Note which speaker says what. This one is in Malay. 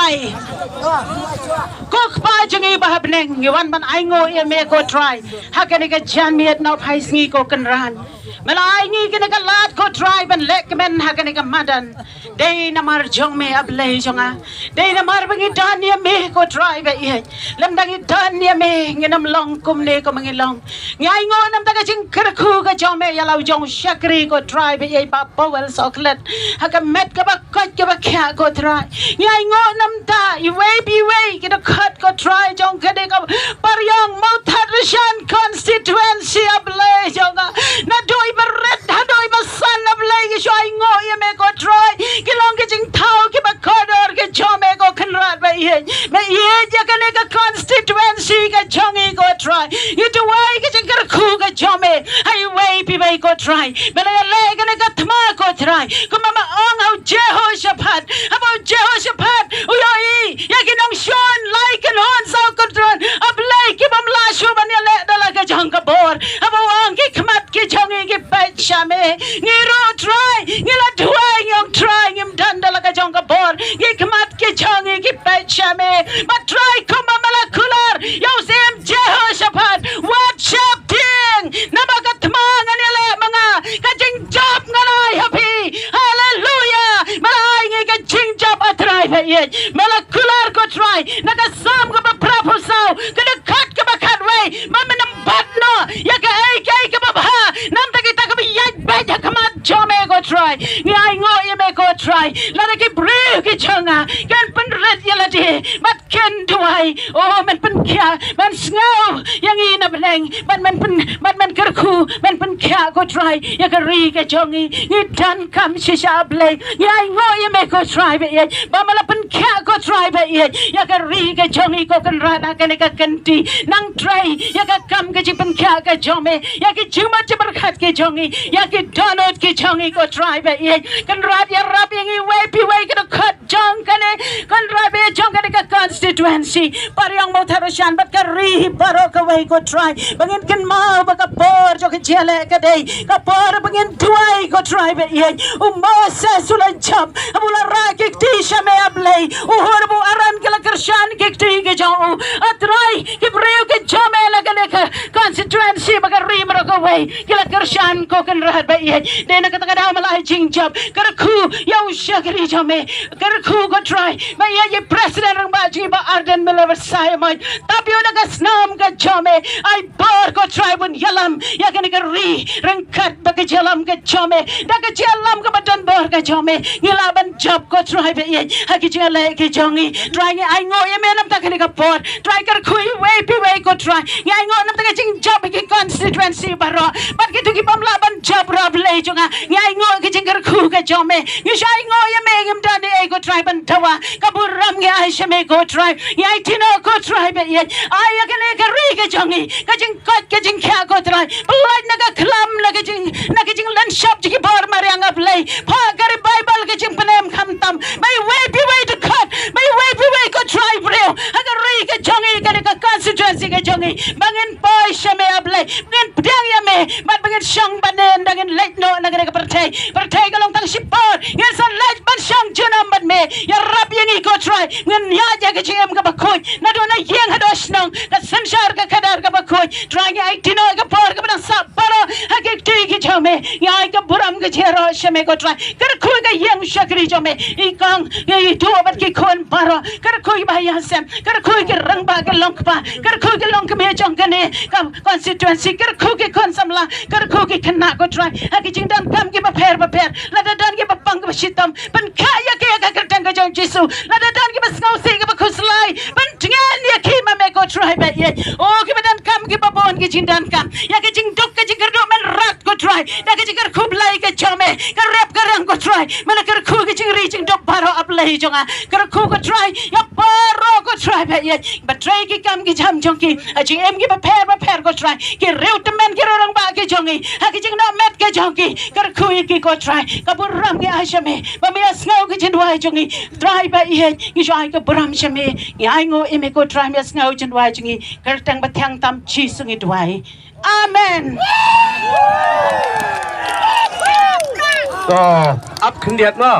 Speaker 1: try cook pa jangi bahabneng yuan man ai ngo ye me ko try hakani ka jan miet no phai sngi ko kan ran malai ngi kena ka lat ko try ban lek men hakani ka madan dei na mar jong me ab lei jonga dei na mar bangi dan ye me ko try ba ye lam dangi dan ye me nginam long kum ne ko mangi long ngai ngo nam ta ka jing kar khu ka jong me ya lau jong shakri ko try ba ye ba powel chocolate haka met ka ba kot ka ba kya ko try ngai ngo nam ta i way kita cut ko try jong ka de ka par yang Mawthadraishan constituency ab lei jonga na doi ba red ha doi ba san ab lei ki shoi ngo ye me ko try ki long ke jing thau ki ba corridor ke jong me ko khan rat ba ye me ye ja ka ne ka constituency ka jong i ko try you to way ki jing kar khu ka jong me ai way pi bai ko try me la le ka ne ka thma ko try ko mama ong hau Jehoshaphat about Jehoshaphat uyoi ya ki nong shon like and on so ko try ab lei ki bam la shu ban ya le dala ka jong ka bor abo ong ki khmat ki jong i ki pa chame ngi ro try ngi la duai ngong try ngim dan dala ka jong ka bor ngi khmat ki jong i ki pa chame but try ko mama la kular yo sem Jehoshaphat watch up ting nabaka tmang ani le mga ka jing job ngalai happy hallelujah malai ngi ka jing job atrai ba ye mala kular ko try naga sam ka ba prapo sao ka de khat ka ba khat we mama nam bat no ya ka ai ka ba ha nam ta ki ta ka bi ya ba ya kamat jome ko try ni ai ngo ye me ko try la de ki bre ki changa kan pen red ya la de but ken duai oh man pen kya man sngau yang i na bleng man kar khu man pen kya ko try ya ka ri ka jongi ni dan kam shisha bleng ni ai ngo ye me ko try ba ye ba mala pen kya ko try ba ye ya ka ri ka jongi ko kan ra na ka ne ka kanti nang try ya ka kam ka ji pen kya ka jome ya ki chuma che bar khat ke jongi ya ki donut ki jongi ko try ba ye kan ra ya rap yang i way pi way ka khat jong ka ne kan ra be jong ka ne ka constituency par yang Mawthadraishan bat ka ri baro ka way ko try bangin kan mau ba ka por jo ka jele ka dei ka por bangin tuai ko try ba ye u Moses ulan chap abula ra ki ti shame ablei u horbu aran ke la kershan ki ti ke jau atrai ki breu ke jame la ka ne ka constituency ba ka ri baro ka way ke la kershan ko kan rahat ba ye de na ka ta da malai jing jab kar khu yo shakri jame kar khu ko try ba ye president rang ba ji ba arden melever sai mai tapio na ka snam ka jame ai bor ko try bun yalam ya ka ne ka ri rang khat ba ka jalam ka jame da ka jalam ka badan bor ka jame ngila ban job ko try ba ye ha ki jale ki jongi try ngi ai ngo ye me nam ta ka ne ka por try kar khu way pi way ko try ngi ai ngo nam ta ka jing job ki constituency baro bat ki tu ki pamla ban job rob le jonga ngi ai ngo ki jing kar khu ka jame ngi shai ngo ye me ngim dan e ko try ban tawa ka buram ngi ai shame ko try ngi ai tino ko try ba ye ai ya ka ne ka ri ka jongi ka jing kot ka jing kya ko try blai na ka klam na ka jing lan shop ji ki bor mari ang ap le pha kar bible ka jing panem kham tam mai way pi way to cut mai way pi way ko try bro ha ka ri ka jongi ka ne ka constituency ka jongi bangin boy shame ap le ngin pdang ya me bat bangin shang banen dangin late no na ka pertai ka long tang sipor ngin san late ban shang junam bat me ya rap yang i ko try ngin ya ja ka jing ka ba khoi na do na yeng hados nong ka samshar ka khadar ka ba khoi try ngi ai tino ka por ka ban sa baro ha ki ti ki chome ya ai ka buram ka chero shame ko try kar khoi ka yeng shakri chome I kang ye do bat ki khon baro kar khoi ba ya sem kar khoi ki rang ba ka long pa kar khoi ki long ka me chong ka ne ka constituency kar khoi ki khon samla kar khoi ki khna ko try ha ki jing dan kam ki ba pher la da dan ki ba pang ba shitam ban khaya ke ka kar tang ka jong jisu la da dan ki ba ngau se ka ba khuslai ban tngan ya ki ma me ko try ba ye o ki ba dan kam ki ba bon ki jing dan kam ya ki jing dok ka jing kar do men rat ko try da ki jing kar khub lai ka chome kar rap ka rang ko try mana kar khu ki jing ri jing dok baro ap lai jonga kar khu ko try ya baro ko try ba ye ba try ki kam ki jam jong ki a jing em ki ba pher ko try ki reut men ki rang ba ki jongi ha ki jing na met ka jong ki kar khu ki ko try ka bur ram ki a shame ba me snau ki jing dwai jongi try ba ye ki jai ka buram shame ya ai ngo em ko try me snau jing dwai jongi kar tang ba thang tam chi sungi dwai amen
Speaker 2: to up ขึ้นเดียดเนาะ